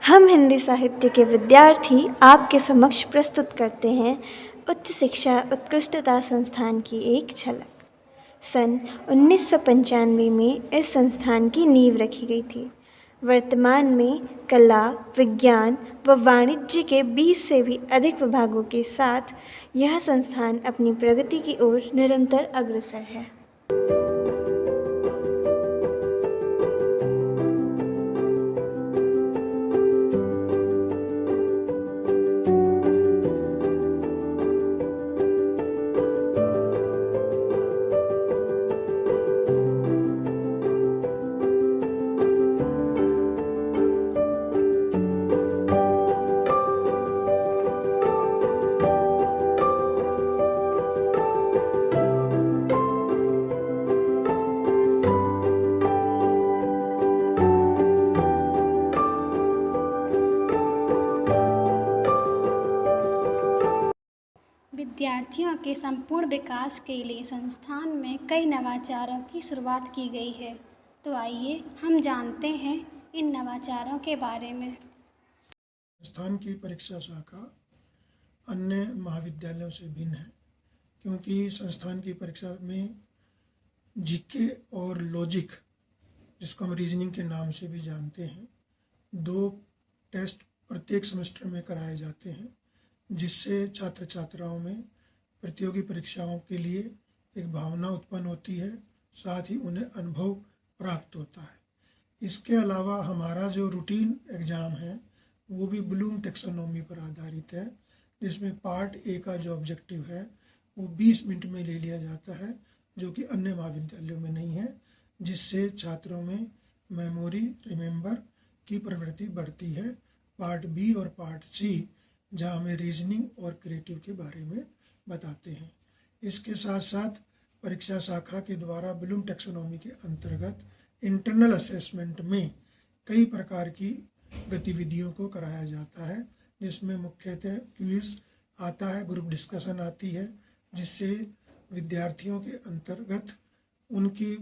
हम हिंदी साहित्य के विद्यार्थी आपके समक्ष प्रस्तुत करते हैं उच्च शिक्षा उत्कृष्टता संस्थान की एक झलक। सन 1995 में इस संस्थान की नींव रखी गई थी। वर्तमान में कला, विज्ञान व वाणिज्य के 20 से भी अधिक विभागों के साथ यह संस्थान अपनी प्रगति की ओर निरंतर अग्रसर है। विद्यार्थियों के संपूर्ण विकास के लिए संस्थान में कई नवाचारों की शुरुआत की गई है। तो आइए हम जानते हैं इन नवाचारों के बारे में। संस्थान की परीक्षा शाखा अन्य महाविद्यालयों से भिन्न है, क्योंकि संस्थान की परीक्षा में जीके और लॉजिक, जिसको हम रीजनिंग के नाम से भी जानते हैं, 2 टेस्ट प्रत्येक सेमेस्टर में कराए जाते हैं, जिससे छात्र छात्राओं में प्रतियोगी परीक्षाओं के लिए एक भावना उत्पन्न होती है, साथ ही उन्हें अनुभव प्राप्त होता है। इसके अलावा हमारा जो रूटीन एग्ज़ाम है वो भी ब्लूम टेक्सोनॉमी पर आधारित है, जिसमें पार्ट ए का जो ऑब्जेक्टिव है वो 20 मिनट में ले लिया जाता है, जो कि अन्य महाविद्यालयों में नहीं है, जिससे छात्रों में मेमोरी, रिमेंबर की प्रवृत्ति बढ़ती है। पार्ट बी और पार्ट सी जहाँ हमें रीजनिंग और क्रिएटिव के बारे में बताते हैं। इसके साथ साथ परीक्षा शाखा के द्वारा ब्लूम टेक्सोनॉमी के अंतर्गत इंटरनल असेसमेंट में कई प्रकार की गतिविधियों को कराया जाता है, जिसमें मुख्यतः क्विज आता है, ग्रुप डिस्कशन आती है, जिससे विद्यार्थियों के अंतर्गत उनकी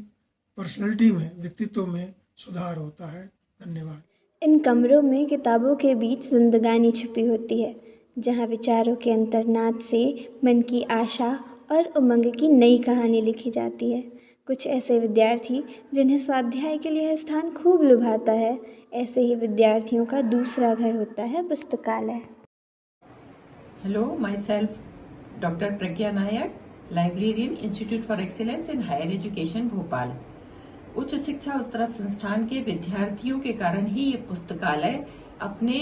पर्सनैलिटी में, व्यक्तित्व में सुधार होता है। धन्यवाद। इन कमरों में किताबों के बीच जिंदगानी छिपी होती है, जहाँ विचारों के अंतर्नाद से मन की आशा और उमंग की नई कहानी लिखी जाती है। कुछ ऐसे विद्यार्थी जिन्हें स्वाध्याय के लिए यह स्थान खूब लुभाता है, ऐसे ही विद्यार्थियों का दूसरा घर होता है पुस्तकालय। Hello, myself Dr. Pragya Nayak, Librarian, Institute for Excellence in Higher Education, Bhopal. उच्च शिक्षा उत्तरा संस्थान के विद्यार्थियों के कारण ही ये पुस्तकालय अपने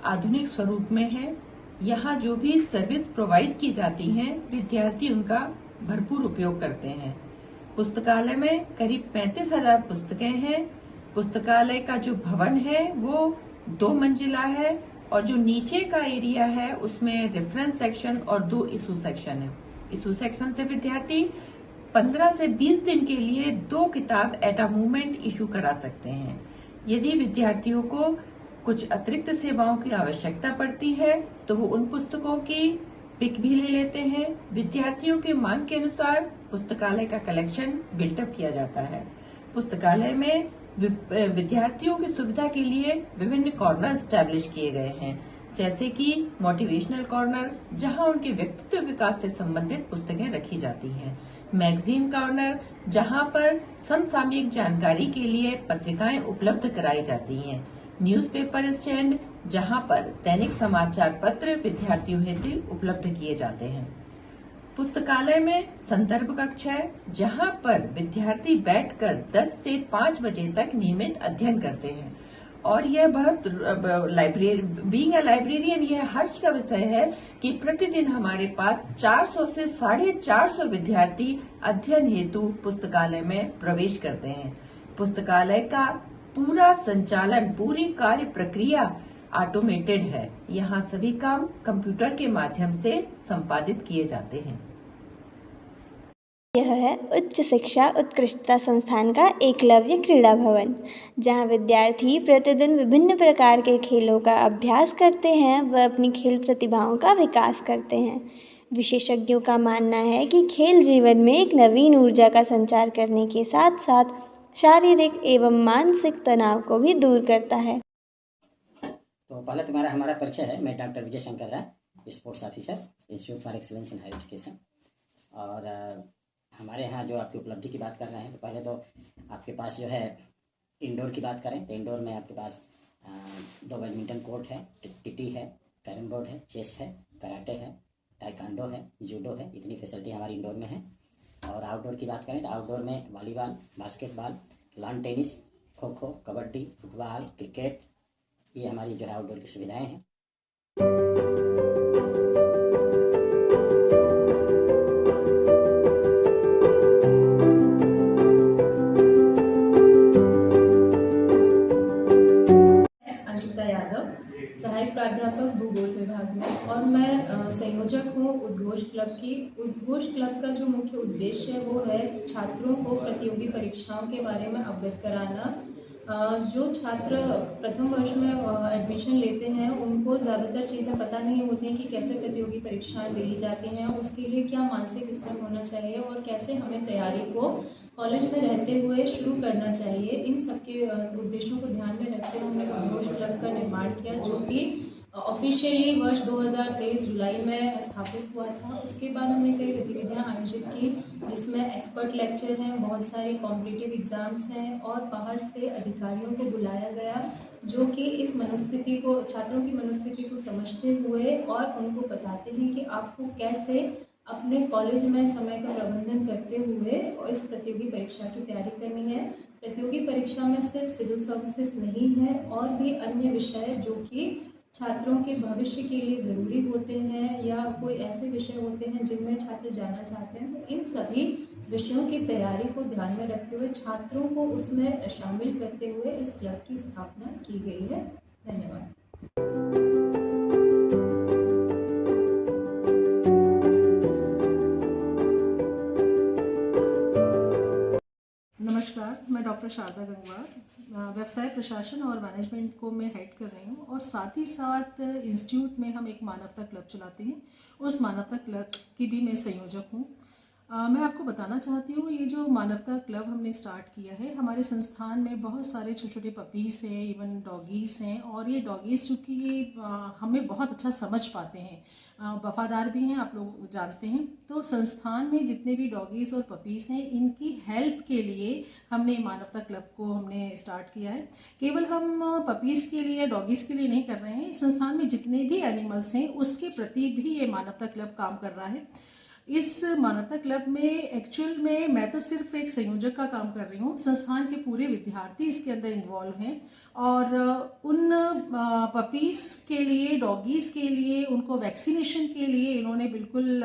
आधुनिक स्वरूप में है। यहाँ जो भी सर्विस प्रोवाइड की जाती हैं, विद्यार्थी उनका भरपूर उपयोग करते हैं। पुस्तकालय में करीब 35,000 पुस्तकें हैं। पुस्तकालय का जो भवन है वो 2 मंजिला है, और जो नीचे का एरिया है उसमें रेफरेंस सेक्शन और 2 इशू सेक्शन है। इशू सेक्शन से विद्यार्थी 15 से 20 दिन के लिए 2 किताब एट अ मूवमेंट इशू करा सकते हैं। यदि विद्यार्थियों को कुछ अतिरिक्त सेवाओं की आवश्यकता पड़ती है तो वो उन पुस्तकों की पिक भी ले लेते हैं। विद्यार्थियों के मांग के अनुसार पुस्तकालय का कलेक्शन बिल्टअप किया जाता है। पुस्तकालय में विद्यार्थियों की सुविधा के लिए विभिन्न कॉर्नर स्टैब्लिश किए गए हैं, जैसे कि मोटिवेशनल कॉर्नर, जहां उनके व्यक्तित्व विकास से संबंधित पुस्तकें रखी जाती हैं। मैगजीन कॉर्नर, जहां पर समसामयिक जानकारी के लिए पत्रिकाएं उपलब्ध कराई जाती हैं। न्यूज़पेपर स्टैंड, जहां पर दैनिक समाचार पत्र विद्यार्थियों हेतु उपलब्ध किए जाते हैं। पुस्तकालय में संदर्भ कक्ष है, जहां पर विद्यार्थी बैठकर 10 से 5 बजे तक नियमित अध्ययन करते हैं। और यह बहुत बीइंग अ लाइब्रेरियन यह हर्ष का विषय है कि प्रतिदिन हमारे पास 400 से 450 विद्यार्थी अध्ययन हेतु पुस्तकालय में प्रवेश करते हैं। पुस्तकालय का पूरा संचालन, पूरी कार्य प्रक्रिया ऑटोमेटेड है। यहाँ सभी काम कंप्यूटर के माध्यम से संपादित किए जाते हैं। यह है उच्च शिक्षा उत्कृष्टता संस्थान का एकलव्य क्रीड़ा भवन, जहां विद्यार्थी प्रतिदिन विभिन्न प्रकार के खेलों का अभ्यास करते हैं व अपनी खेल प्रतिभाओं का विकास करते हैं। विशेषज्ञों का मानना है कि खेल जीवन में एक नवीन ऊर्जा का संचार करने के साथ साथ शारीरिक एवं मानसिक तनाव को भी दूर करता है। तो पहले तुम्हारा हमारा परिचय है। मैं doctor Vijay Shankar Rai, sports officer, institute for excellence in higher education. और हमारे यहाँ जो आपकी उपलब्धि की बात कर रहे हैं, तो पहले तो आपके पास जो है इंडोर की बात करें तो इंडोर में आपके पास 2 बैडमिंटन कोर्ट है, टीटी है, कैरम बोर्ड है, चेस है, कराटे है, ताइक्वांडो है, जूडो है। इतनी फैसिलिटी हमारी इंडोर में है। और आउटडोर की बात करें तो आउटडोर में volleyball, basketball, lawn tennis, kho kho, kabaddi, football, cricket, ये हमारी जो है आउटडोर की सुविधाएं हैं। अंकिता यादव, सहायक प्राध्यापक भूगोल विभाग में, और मैं संयोजक हूँ उद्घोष क्लब की। उद्घोष क्लब का जो मुख्य उद्देश्य है वो है छात्रों को प्रतियोगी परीक्षाओं के बारे में अवगत कराना। जो छात्र प्रथम वर्ष में एडमिशन लेते हैं उनको ज़्यादातर चीज़ें पता नहीं होती हैं कि कैसे प्रतियोगी परीक्षाएं दी जाती हैं, उसके लिए क्या मानसिक स्तर होना चाहिए और कैसे हमें तैयारी को कॉलेज में रहते हुए शुरू करना चाहिए। इन सबके उद्देश्यों को ध्यान में रखते हुए हमने उद्घोष क्लब का निर्माण किया, जो कि ऑफिशियली वर्ष 2023 जुलाई में स्थापित हुआ था। उसके बाद हमने कई गतिविधियां आयोजित की, जिसमें एक्सपर्ट लेक्चर हैं, बहुत सारी कॉम्पिटिटिव एग्ज़ाम्स हैं और बाहर से अधिकारियों को बुलाया गया, जो कि इस मनोस्थिति को, छात्रों की मनोस्थिति को समझते हुए और उनको बताते हैं कि आपको कैसे अपने कॉलेज में समय का प्रबंधन करते हुए और इस प्रतियोगी परीक्षा की तैयारी करनी है। प्रतियोगी परीक्षा में सिर्फ सिविल सर्विसेज नहीं है और भी अन्य विषय जो कि छात्रों के भविष्य के लिए ज़रूरी होते हैं या कोई ऐसे विषय होते हैं जिनमें छात्र जाना चाहते हैं, तो इन सभी विषयों की तैयारी को ध्यान में रखते हुए छात्रों को उसमें शामिल करते हुए इस क्लब की स्थापना की गई है। धन्यवाद। नमस्कार, मैं डॉक्टर शारदा गंगवार, व्यवसाय प्रशासन और मैनेजमेंट को मैं हेड कर रही हूँ और साथ ही साथ इंस्टीट्यूट में हम एक मानवता क्लब चलाते हैं। उस मानवता क्लब की भी मैं संयोजक हूँ। मैं आपको बताना चाहती हूँ, ये जो मानवता क्लब हमने स्टार्ट किया है, हमारे संस्थान में बहुत सारे छोटे छोटे पपीज़ हैं, इवन डॉगीज़ हैं, और ये डॉगीज़ चूँकि ये हमें बहुत अच्छा समझ पाते हैं, वफ़ादार भी हैं, आप लोग जानते हैं। तो संस्थान में जितने भी डॉगीज़ और पपीज़ हैं, इनकी हेल्प के लिए हमने मानवता क्लब को हमने स्टार्ट किया है। केवल हम पपीज़ के लिए, डॉगीज़ के लिए नहीं कर रहे हैं, संस्थान में जितने भी एनिमल्स हैं उसके प्रति भी ये मानवता क्लब काम कर रहा है। इस मानवता क्लब में एक्चुअल में मैं तो सिर्फ एक संयोजक का काम कर रही हूँ, संस्थान के पूरे विद्यार्थी इसके अंदर इन्वॉल्व हैं और उन पपीज़ के लिए, डॉगीज़ के लिए, उनको वैक्सीनेशन के लिए इन्होंने बिल्कुल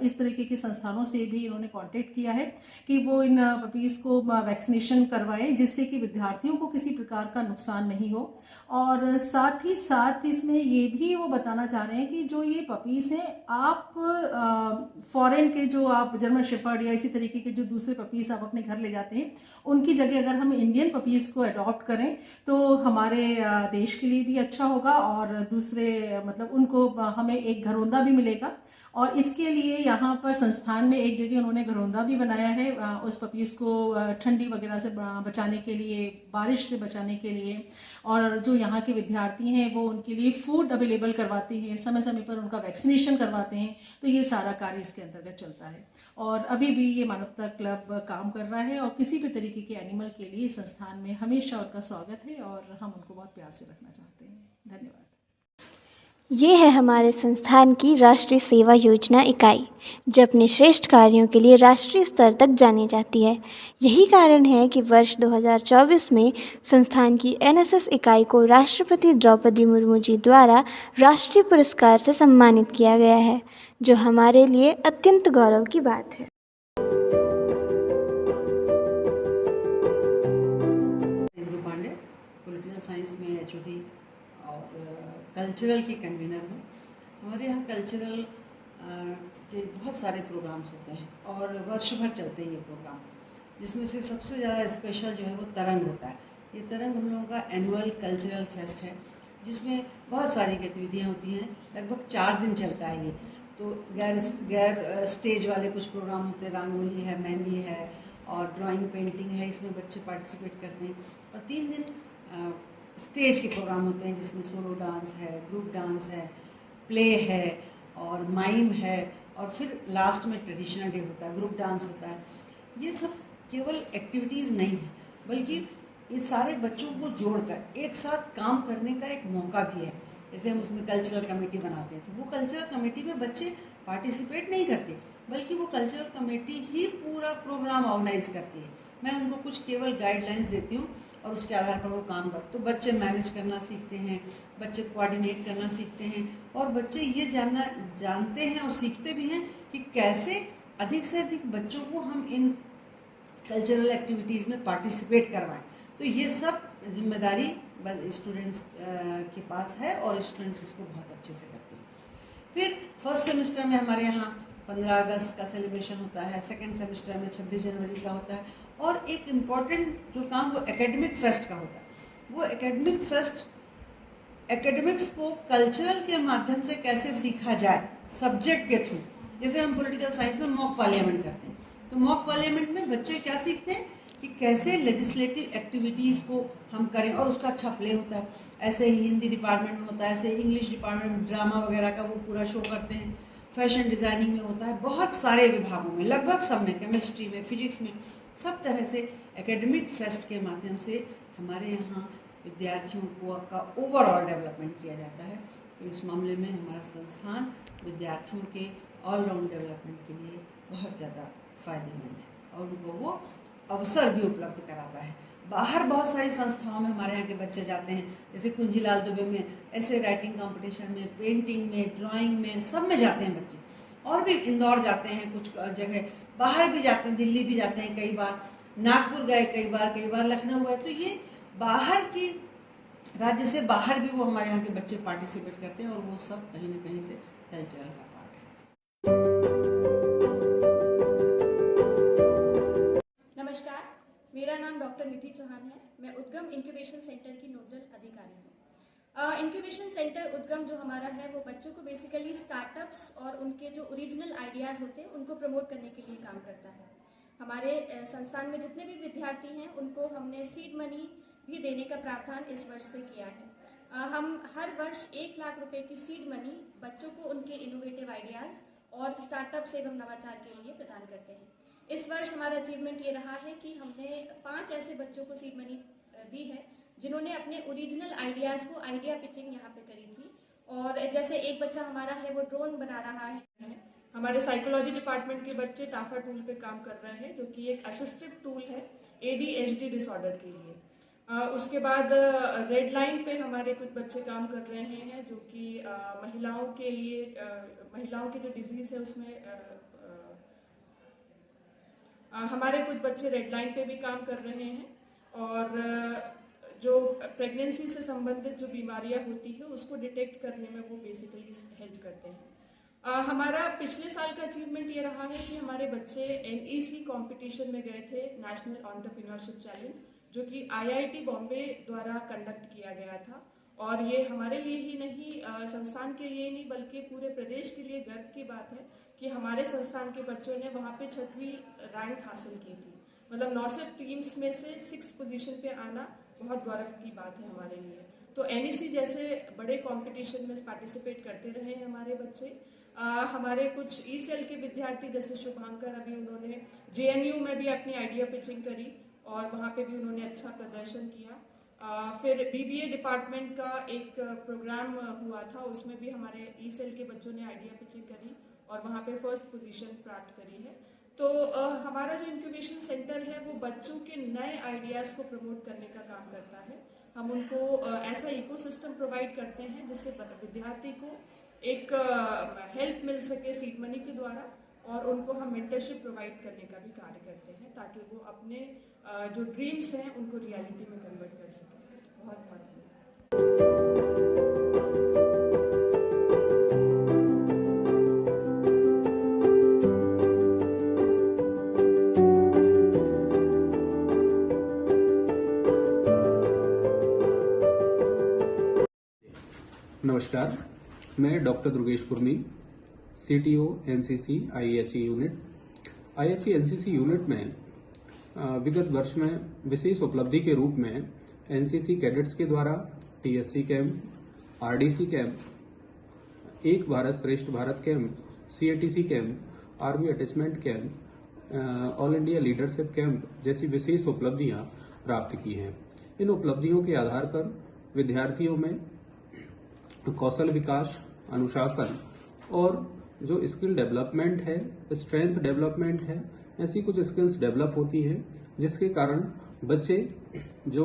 इस तरीके के संस्थानों से भी इन्होंने कांटेक्ट किया है कि वो इन पपीज़ को वैक्सीनेशन करवाएं, जिससे कि विद्यार्थियों को किसी प्रकार का नुकसान नहीं हो। और साथ ही साथ इसमें ये भी वो बताना चाह रहे हैं कि जो ये पपीज़ हैं, आप फॉरेन के जो आप जर्मन शेफर्ड या इसी तरीके के जो दूसरे पपीज़ आप अपने घर ले जाते हैं, उनकी जगह अगर हम इंडियन पपीज़ को अडॉप्ट करें तो हमारे देश के लिए भी अच्छा होगा और दूसरे मतलब उनको हमें एक घरौंदा भी मिलेगा। और इसके लिए यहाँ पर संस्थान में एक जगह उन्होंने घरौंदा भी बनाया है उस पपीज़ को ठंडी वगैरह से बचाने के लिए, बारिश से बचाने के लिए। और जो यहाँ के विद्यार्थी हैं वो उनके लिए फूड अवेलेबल करवाते हैं, समय समय पर उनका वैक्सीनेशन करवाते हैं। तो ये सारा कार्य इसके अंतर्गत चलता है और अभी भी ये मानवता क्लब काम कर रहा है और किसी भी तरीके के एनिमल के लिए संस्थान में हमेशा उनका स्वागत है और हम उनको बहुत प्यार से रखना चाहते हैं। धन्यवाद। ये है हमारे संस्थान की राष्ट्रीय सेवा योजना इकाई, जो अपने श्रेष्ठ कार्यों के लिए राष्ट्रीय स्तर तक जानी जाती है। यही कारण है कि वर्ष 2024 में संस्थान की एनएसएस इकाई को राष्ट्रपति द्रौपदी मुर्मू जी द्वारा राष्ट्रीय पुरस्कार से सम्मानित किया गया है, जो हमारे लिए अत्यंत गौरव की बात है। इंदु पांडे, पॉलिटिकल साइंस में एचओडी और कल्चरल की कन्वीनर हूँ। हमारे यहाँ कल्चरल के बहुत सारे प्रोग्राम्स होते हैं और वर्ष भर चलते हैं ये प्रोग्राम, जिसमें से सबसे ज़्यादा स्पेशल जो है वो तरंग होता है। ये तरंग हम लोगों का एनुअल कल्चरल फेस्ट है, जिसमें बहुत सारी गतिविधियाँ होती हैं। लगभग 4 दिन चलता है ये। तो गैर स्टेज वाले कुछ प्रोग्राम होते हैं, रंगोली है, मेहंदी है और ड्राइंग पेंटिंग है, इसमें बच्चे पार्टिसिपेट करते हैं। और 3 दिन स्टेज के प्रोग्राम होते हैं जिसमें सोलो डांस है, ग्रुप डांस है, प्ले है और माइम है, और फिर लास्ट में ट्रेडिशनल डे होता है, ग्रुप डांस होता है। ये सब केवल एक्टिविटीज़ नहीं है, बल्कि ये सारे बच्चों को जोड़कर एक साथ काम करने का एक मौका भी है। जैसे हम उसमें कल्चरल कमेटी बनाते हैं, तो वो कल्चरल कमेटी में बच्चे पार्टिसिपेट नहीं करते, बल्कि वो कल्चरल कमेटी ही पूरा प्रोग्राम ऑर्गेनाइज करती है। मैं उनको कुछ केवल गाइडलाइंस देती हूँ और उसके आधार पर वो काम करते, तो बच्चे मैनेज करना सीखते हैं, बच्चे कोऑर्डिनेट करना सीखते हैं, और बच्चे ये जानते हैं और सीखते भी हैं कि कैसे अधिक से अधिक बच्चों को हम इन कल्चरल एक्टिविटीज़ में पार्टिसिपेट करवाएं। तो ये सब जिम्मेदारी स्टूडेंट्स के पास है और स्टूडेंट्स इसको बहुत अच्छे से करते हैं। फिर फर्स्ट सेमेस्टर में हमारे यहाँ 15 अगस्त का सेलिब्रेशन होता है, सेकंड सेमेस्टर में 26 जनवरी का होता है, और एक इम्पॉर्टेंट जो काम वो एकेडमिक फेस्ट का होता है। वो एकेडमिक फेस्ट एकेडमिक्स को कल्चरल के माध्यम से कैसे सीखा जाए सब्जेक्ट के थ्रू। जैसे हम पॉलिटिकल साइंस में मॉक पार्लियामेंट करते हैं, तो मॉक पार्लियामेंट में बच्चे क्या सीखते हैं कि कैसे लेजिस्लेटिव एक्टिविटीज़ को हम करें, और उसका अच्छा प्ले होता है। ऐसे ही हिंदी डिपार्टमेंट में होता है, ऐसे इंग्लिश डिपार्टमेंट में ड्रामा वगैरह का वो पूरा शो करते हैं, फैशन डिज़ाइनिंग में होता है, बहुत सारे विभागों में, लगभग सब में, केमिस्ट्री में, फिजिक्स में, सब तरह से एकेडमिक फेस्ट के माध्यम से हमारे यहाँ विद्यार्थियों को का ओवरऑल डेवलपमेंट किया जाता है। तो इस मामले में हमारा संस्थान विद्यार्थियों के ऑलराउंड डेवलपमेंट के लिए बहुत ज़्यादा फ़ायदेमंद है और उनको वो अवसर भी उपलब्ध कराता है। बाहर बहुत सारी संस्थाओं में हमारे यहाँ के बच्चे जाते हैं, जैसे कुंजीलाल दुबे में ऐसे राइटिंग कंपटीशन में, पेंटिंग में, ड्राइंग में, सब में जाते हैं बच्चे। और भी इंदौर जाते हैं, कुछ जगह बाहर भी जाते हैं, दिल्ली भी जाते हैं, कई बार नागपुर गए, कई बार लखनऊ गए। तो ये बाहर की राज्य से बाहर भी वो हमारे यहाँ के बच्चे पार्टिसिपेट करते हैं और वो सब कहीं ना कहीं से कल्चरल का पार्ट है। नमस्कार, मेरा नाम डॉक्टर निधि चौहान है। मैं उद्गम इंक्यूबेशन सेंटर की नोडल अधिकारी हूँ। इंक्यूबेशन सेंटर उद्गम जो हमारा है वो बच्चों को बेसिकली स्टार्टअप्स और उनके जो ओरिजिनल आइडियाज़ होते हैं उनको प्रमोट करने के लिए काम करता है। हमारे संस्थान में जितने भी विद्यार्थी हैं उनको हमने सीड मनी भी देने का प्रावधान इस वर्ष से किया है। हम हर वर्ष 1 लाख रुपए की सीड मनी बच्चों को उनके इनोवेटिव आइडियाज़ और स्टार्टअप्स एवं नवाचार के लिए प्रदान करते हैं। इस वर्ष हमारा अचीवमेंट ये रहा है कि हमने 5 ऐसे बच्चों को सीड मनी दी है जिन्होंने अपने ओरिजिनल आइडियाज़ को आइडिया पिचिंग यहाँ पे करी थी। और जैसे एक बच्चा हमारा है वो ड्रोन बना रहा है। हमारे साइकोलॉजी डिपार्टमेंट के बच्चे टाफा टूल पे काम कर रहे हैं, जो कि एक असिस्टिव टूल है ADHD डिसऑर्डर के लिए। उसके बाद रेड लाइन पे हमारे कुछ बच्चे काम कर रहे हैं, जो कि महिलाओं के लिए महिलाओं की जो डिजीज़ है उसमें हमारे कुछ बच्चे रेड लाइन पे भी काम कर रहे हैं। और जो प्रेगनेंसी से संबंधित जो बीमारियां होती है उसको डिटेक्ट करने में वो बेसिकली हेल्प करते हैं। हमारा पिछले साल का अचीवमेंट ये रहा है कि हमारे बच्चे NEC कंपटीशन में गए थे, नेशनल एंटरप्रेन्योरशिप चैलेंज, जो कि IIT बॉम्बे द्वारा कंडक्ट किया गया था। और ये हमारे लिए ही नहीं, संस्थान के लिए नहीं बल्कि पूरे प्रदेश के लिए गर्व की बात है कि हमारे संस्थान के बच्चों ने वहाँ पे 6वीं रैंक हासिल की थी। मतलब 9 टीम्स में से 6th पोजीशन पे आना बहुत गौरव की बात है हमारे लिए। तो NEC जैसे बड़े कंपटीशन में पार्टिसिपेट करते रहे हैं हमारे बच्चे। हमारे कुछ ECL के विद्यार्थी जैसे शुभांकर, अभी उन्होंने JNU में भी अपनी आइडिया पिचिंग करी और वहाँ पे भी उन्होंने अच्छा प्रदर्शन किया। फिर BBA डिपार्टमेंट का एक प्रोग्राम हुआ था, उसमें भी हमारे ECL के बच्चों ने आइडिया पिचिंग करी और वहाँ पे फर्स्ट पोजीशन प्राप्त करी है। तो हमारा जो इंक्यूबेशन सेंटर है वो बच्चों के नए आइडियाज़ को प्रमोट करने का काम करता है। हम उनको ऐसा इकोसिस्टम प्रोवाइड करते हैं जिससे विद्यार्थी को एक हेल्प मिल सके सीड मनी के द्वारा, और उनको हम मेंटरशिप प्रोवाइड करने का भी कार्य करते हैं ताकि वो अपने जो ड्रीम्स हैं उनको रियलिटी में कन्वर्ट कर सकें। बहुत बहुत नमस्कार, मैं doctor Durgesh Kurmi, CTO NCC IHE unit. IHE NCC unit में विगत वर्ष में विशेष उपलब्धि के रूप में एनसीसी कैडेट्स के द्वारा TSC camp, RDC camp, Ek Bharat Shreshtha Bharat camp, CATC camp, army attachment camp, all India leadership camp जैसी विशेष उपलब्धियां प्राप्त की हैं। इन उपलब्धियों के आधार पर विद्यार्थियों में कौशल विकास, अनुशासन और जो स्किल डेवलपमेंट है, स्ट्रेंथ डेवलपमेंट है, ऐसी कुछ स्किल्स डेवलप होती हैं जिसके कारण बच्चे जो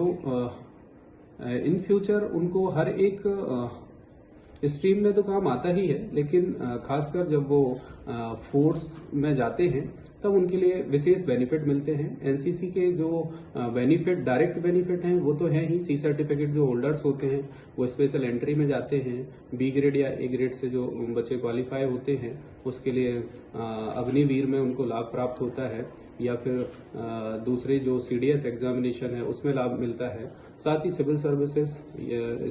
इन फ्यूचर उनको हर एक स्ट्रीम में तो काम आता ही है, लेकिन खासकर जब वो फोर्स में जाते हैं तब उनके लिए विशेष बेनिफिट मिलते हैं। एनसीसी के जो बेनिफिट, डायरेक्ट बेनिफिट हैं वो तो है ही। सी सर्टिफिकेट जो होल्डर्स होते हैं वो स्पेशल एंट्री में जाते हैं। बी ग्रेड या ए ग्रेड से जो बच्चे क्वालिफाई होते हैं उसके लिए अग्निवीर में उनको लाभ प्राप्त होता है, या फिर दूसरे जो सीडीएस एग्जामिनेशन है उसमें लाभ मिलता है। साथ ही सिविल सर्विसेज,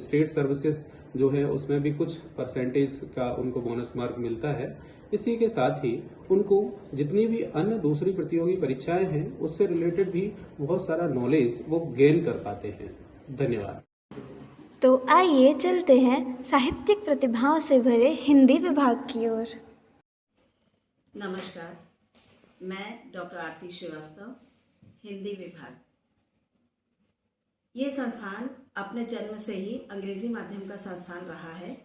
स्टेट सर्विसेज जो है उसमें भी कुछ परसेंटेज का उनको बोनस मार्क मिलता है। इसी के साथ ही उनको जितनी भी अन्य दूसरी प्रतियोगी परीक्षाएं हैं उससे रिलेटेड भी बहुत सारा नॉलेज वो गेन कर पाते हैं। धन्यवाद। तो आइए चलते हैं साहित्यिक प्रतिभाओं से भरे हिंदी विभाग की ओर। नमस्कार, मैं डॉक्टर आरती श्रीवास्तव, हिंदी विभाग। ये संस्थान अपने जन्म से ही अंग्रेजी माध्यम का संस्थान रहा है,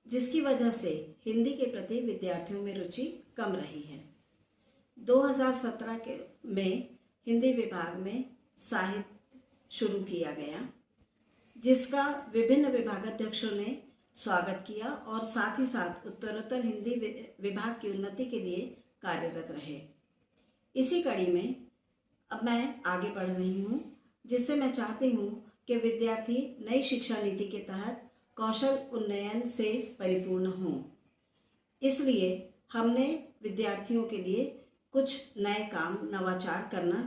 जिसकी वजह से हिंदी के प्रति विद्यार्थियों में रुचि कम रही है। 2017 में हिंदी विभाग में साहित्य शुरू किया गया, जिसका विभिन्न विभागाध्यक्षों ने स्वागत किया और साथ ही साथ उत्तरोत्तर हिंदी विभाग की उन्नति के लिए कार्यरत रहे। इसी कड़ी में अब मैं आगे बढ़ रही हूँ, जिससे मैं चाहती हूँ कि विद्यार्थी नई शिक्षा नीति के तहत कौशल उन्नयन से परिपूर्ण हों। इसलिए हमने विद्यार्थियों के लिए कुछ नए काम, नवाचार करना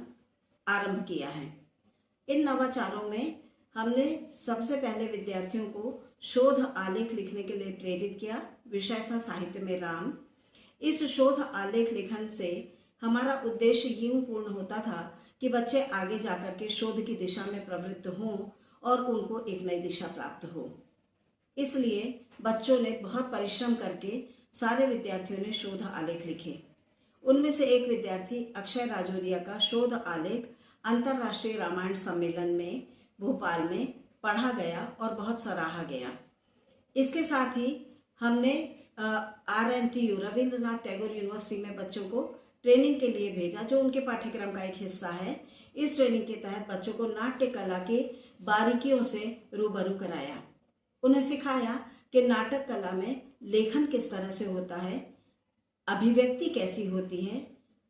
आरंभ किया है। इन नवाचारों में हमने सबसे पहले विद्यार्थियों को शोध आलेख लिखने के लिए प्रेरित किया। विषय था साहित्य में राम। इस शोध आलेख लेखन से हमारा उद्देश्य यूं पूर्ण होता था कि बच्चे आगे जाकर के शोध की दिशा में प्रवृत्त हों और उनको एक नई दिशा प्राप्त हो। इसलिए बच्चों ने बहुत परिश्रम करके सारे विद्यार्थियों ने शोध आलेख लिखे। उनमें से एक विद्यार्थी अक्षय राजौरिया का शोध आलेख अंतर्राष्ट्रीय रामायण सम्मेलन में भोपाल में पढ़ा गया और बहुत सराहा गया। इसके साथ ही हमने RNTU रविंद्रनाथ टैगोर यूनिवर्सिटी में बच्चों को ट्रेनिंग के लिए भेजा, जो उनके पाठ्यक्रम का एक हिस्सा है। इस ट्रेनिंग के तहत बच्चों को नाट्य कला के बारीकियों से रूबरू कराया। उन्हें सिखाया कि नाटक कला में लेखन किस तरह से होता है, अभिव्यक्ति कैसी होती है,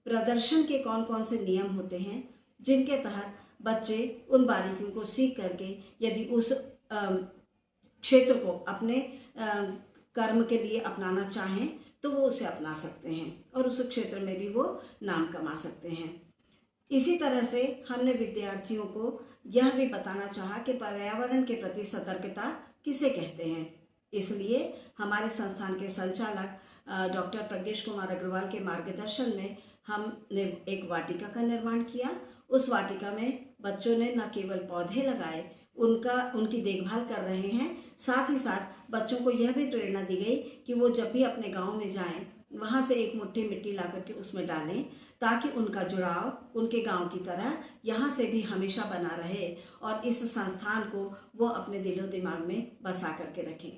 प्रदर्शन के कौन कौन से नियम होते हैं, जिनके तहत बच्चे उन बारीकियों को सीख करके यदि उस क्षेत्र को अपने कर्म के लिए अपनाना चाहें तो वो उसे अपना सकते हैं और उस क्षेत्र में भी वो नाम कमा सकते हैं। इसी तरह से हमने विद्यार्थियों को यह भी बताना चाहा कि पर्यावरण के प्रति सतर्कता किसे कहते हैं। इसलिए हमारे संस्थान के संचालक डॉक्टर प्रज्ञेश कुमार अग्रवाल के मार्गदर्शन में हमने एक वाटिका का निर्माण किया। उस वाटिका में बच्चों ने न केवल पौधे लगाए, उनकी देखभाल कर रहे हैं, साथ ही साथ बच्चों को यह भी प्रेरणा दी गई कि वो जब भी अपने गांव में जाएं वहां से एक मुट्ठी मिट्टी ला करके उसमें डालें, ताकि उनका जुड़ाव उनके गांव की तरह यहाँ से भी हमेशा बना रहे और इस संस्थान को वो अपने दिलो दिमाग में बसा करके रखें।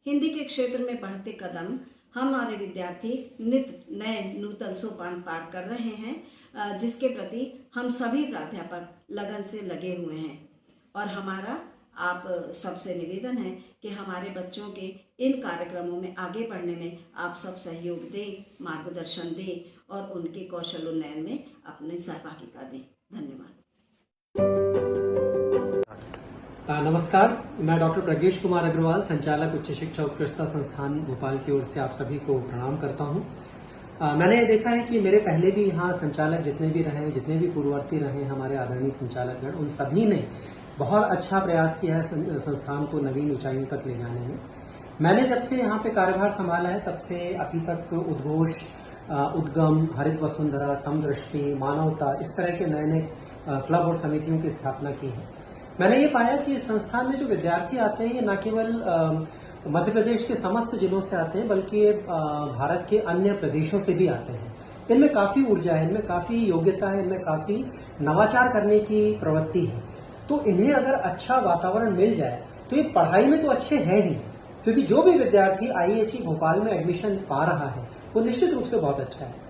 हिंदी के क्षेत्र में बढ़ते कदम हमारे विद्यार्थी नित्य नए नूतन सोपान पार कर रहे हैं, जिसके प्रति हम सभी प्राध्यापक लगन से लगे हुए हैं। और हमारा आप सबसे निवेदन है कि हमारे बच्चों के इन कार्यक्रमों में आगे बढ़ने में आप सब सहयोग दें, मार्गदर्शन दें और उनके कौशल उन्नयन में अपनी सहभागिता दें। धन्यवाद। नमस्कार, मैं डॉक्टर प्रज्ञेश कुमार अग्रवाल, संचालक उच्च शिक्षा उत्कृष्टता संस्थान भोपाल की ओर से आप सभी को प्रणाम करता हूं। मैंने ये देखा है कि मेरे पहले भी यहाँ संचालक जितने भी रहे, जितने भी पूर्ववर्ती रहे हमारे आदरणीय संचालकगण, उन सभी ने बहुत अच्छा प्रयास किया है संस्थान को नवीन ऊंचाइयों तक ले जाने में। मैंने जब से यहाँ पे कार्यभार संभाला है तब से अभी तक उद्घोष, उद्गम, हरित वसुंधरा, समदृष्टि, मानवता, इस तरह के नए नए क्लब और समितियों की स्थापना की है। मैंने ये पाया कि इस संस्थान में जो विद्यार्थी आते हैं ये न केवल मध्य प्रदेश के समस्त जिलों से आते हैं, बल्कि ये भारत के अन्य प्रदेशों से भी आते हैं। इनमें काफी ऊर्जा है, इनमें काफी योग्यता है, इनमें काफी नवाचार करने की प्रवृत्ति है। तो इन्हें अगर अच्छा वातावरण मिल जाए तो ये पढ़ाई में तो अच्छे हैं ही, क्योंकि जो भी विद्यार्थी IHE भोपाल में एडमिशन पा रहा है वो निश्चित रूप से बहुत अच्छा है।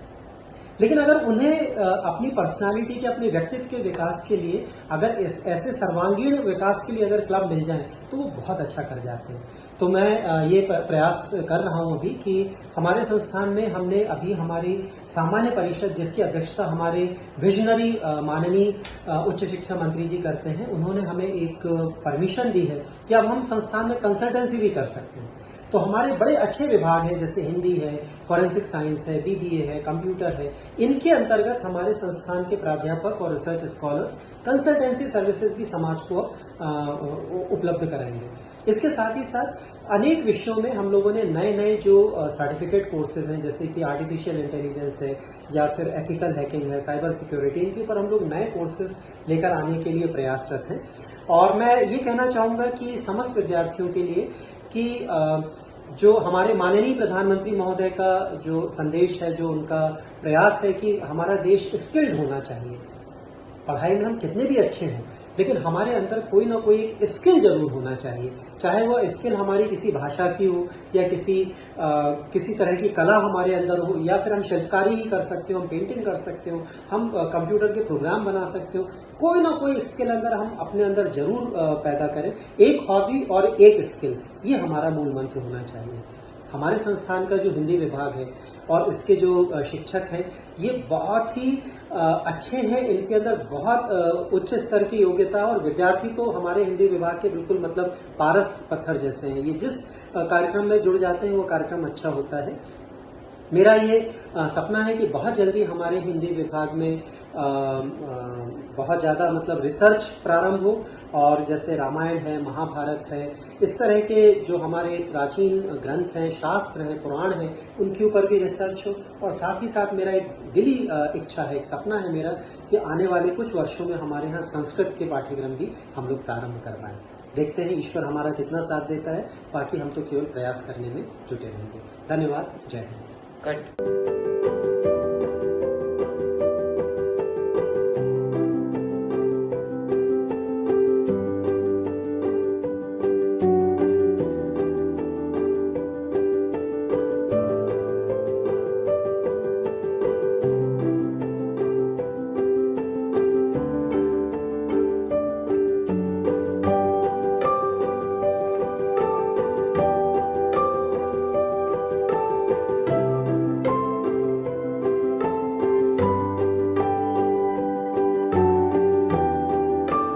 लेकिन अगर उन्हें अपनी पर्सनालिटी के, अपने व्यक्तित्व के विकास के लिए अगर ऐसे सर्वांगीण विकास के लिए अगर क्लब मिल जाएं तो वो बहुत अच्छा कर जाते हैं। तो मैं ये प्रयास कर रहा हूं अभी कि हमारे संस्थान में हमने अभी हमारी सामान्य परिषद, जिसकी अध्यक्षता हमारे विजनरी माननीय उच्च शिक्षा मंत्री जी करते हैं, उन्होंने हमें एक परमिशन दी है कि अब हम संस्थान में कंसल्टेंसी भी कर सकते हैं। तो हमारे बड़े अच्छे विभाग हैं, जैसे हिंदी है, फॉरेंसिक साइंस है, BBA है, कंप्यूटर है, इनके अंतर्गत हमारे संस्थान के प्राध्यापक और रिसर्च स्कॉलर्स कंसल्टेंसी सर्विसेज भी समाज को उपलब्ध कराएंगे। इसके साथ ही साथ अनेक विषयों में हम लोगों ने नए नए जो सर्टिफिकेट कोर्सेज हैं, जैसे कि आर्टिफिशियल इंटेलिजेंस है या फिर एथिकल हैकिंग है, साइबर सिक्योरिटी, इनके ऊपर हम लोग नए कोर्सेज लेकर आने के लिए प्रयासरत हैं। और मैं ये कहना चाहूंगा कि समस्त विद्यार्थियों के लिए कि जो हमारे माननीय प्रधानमंत्री महोदय का जो संदेश है, जो उनका प्रयास है कि हमारा देश स्किल्ड होना चाहिए। पढ़ाई में हम कितने भी अच्छे हैं, लेकिन हमारे अंदर कोई ना कोई एक स्किल जरूर होना चाहिए, चाहे वह स्किल हमारी किसी भाषा की हो या किसी तरह की कला हमारे अंदर हो, या फिर हम शिल्पकारी ही कर सकते हो, हम पेंटिंग कर सकते हो, हम कंप्यूटर के प्रोग्राम बना सकते हो। कोई ना कोई स्किल अंदर हम अपने अंदर जरूर पैदा करें। एक हॉबी और एक स्किल, ये हमारा मूल मंत्र होना चाहिए। हमारे संस्थान का जो हिंदी विभाग है और इसके जो शिक्षक हैं, ये बहुत ही अच्छे हैं, इनके अंदर बहुत उच्च स्तर की योग्यता, और विद्यार्थी तो हमारे हिंदी विभाग के बिल्कुल मतलब पारस पत्थर जैसे हैं। ये जिस कार्यक्रम में जुड़ जाते हैं वो कार्यक्रम अच्छा होता है। मेरा ये सपना है कि बहुत जल्दी हमारे हिंदी विभाग में बहुत ज़्यादा मतलब रिसर्च प्रारंभ हो, और जैसे रामायण है, महाभारत है, इस तरह के जो हमारे प्राचीन ग्रंथ हैं, शास्त्र हैं, पुराण हैं, उनके ऊपर भी रिसर्च हो। और साथ ही साथ मेरा एक दिली इच्छा है, एक सपना है मेरा कि आने वाले कुछ वर्षों में हमारे यहाँ संस्कृत के पाठ्यक्रम भी हम लोग प्रारंभ करवाएं। देखते हैं ईश्वर हमारा कितना साथ देता है, बाकी हम तो केवल प्रयास करने में जुटे रहेंगे। धन्यवाद। जय हिंद।